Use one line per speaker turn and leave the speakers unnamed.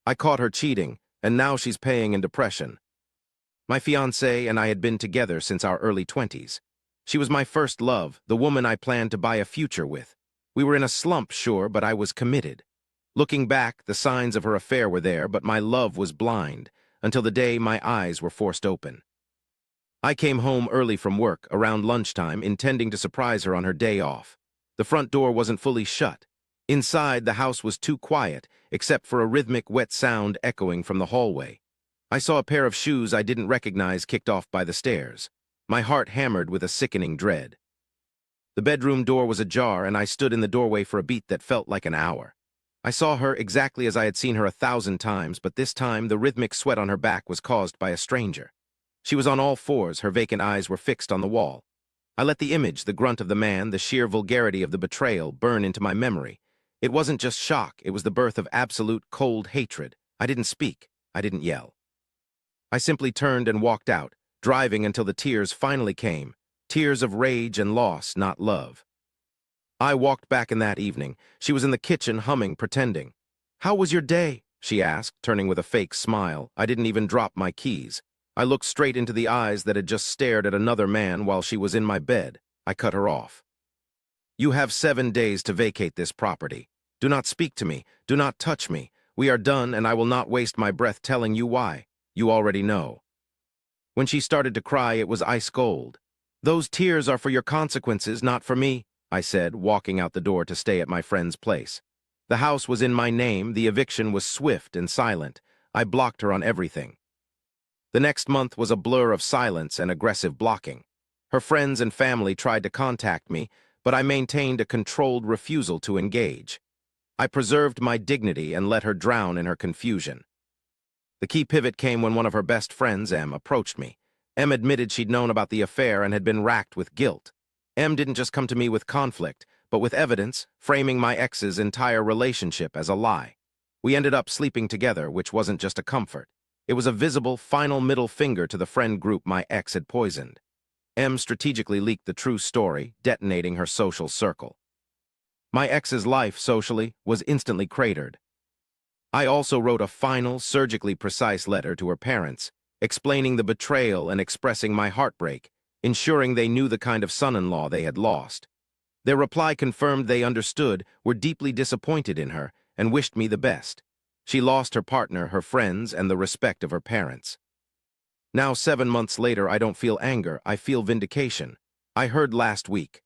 I caught her cheating, and now she's paying in depression. My fiancée and I had been together since our early 20s. She was my first love, the woman I planned to buy a future with. We were in a slump, sure, but I was committed. Looking back, the signs of her affair were there, but my love was blind, until the day my eyes were forced open. I came home early from work, around lunchtime, intending to surprise her on her day off. The front door wasn't fully shut. Inside, the house was too quiet, except for a rhythmic, wet sound echoing from the hallway. I saw a pair of shoes I didn't recognize kicked off by the stairs. My heart hammered with a sickening dread. The bedroom door was ajar, and I stood in the doorway for a beat that felt like an hour. I saw her exactly as I had seen her 1,000 times, but this time the rhythmic sweat on her back was caused by a stranger. She was on all fours, her vacant eyes were fixed on the wall. I let the image, the grunt of the man, the sheer vulgarity of the betrayal, burn into my memory. It wasn't just shock, it was the birth of absolute, cold hatred. I didn't speak, I didn't yell. I simply turned and walked out, driving until the tears finally came, tears of rage and loss, not love. I walked back in that evening. She was in the kitchen, humming, pretending. "How was your day?" she asked, turning with a fake smile. I didn't even drop my keys. I looked straight into the eyes that had just stared at another man while she was in my bed. I cut her off. "You have 7 days to vacate this property. Do not speak to me. Do not touch me. We are done, and I will not waste my breath telling you why. You already know." When she started to cry, it was ice cold. "Those tears are for your consequences, not for me," I said, walking out the door to stay at my friend's place. The house was in my name, the eviction was swift and silent. I blocked her on everything. The next month was a blur of silence and aggressive blocking. Her friends and family tried to contact me, but I maintained a controlled refusal to engage. I preserved my dignity and let her drown in her confusion. The key pivot came when one of her best friends, Em, approached me. Em admitted she'd known about the affair and had been racked with guilt. Em didn't just come to me with conflict, but with evidence, framing my ex's entire relationship as a lie. We ended up sleeping together, which wasn't just a comfort. It was a visible, final middle finger to the friend group my ex had poisoned. Em strategically leaked the true story, detonating her social circle. My ex's life, socially, was instantly cratered. I also wrote a final, surgically precise letter to her parents, explaining the betrayal and expressing my heartbreak, ensuring they knew the kind of son-in-law they had lost. Their reply confirmed they understood, were deeply disappointed in her, and wished me the best. She lost her partner, her friends, and the respect of her parents. Now, 7 months later, I don't feel anger, I feel vindication. I heard last week,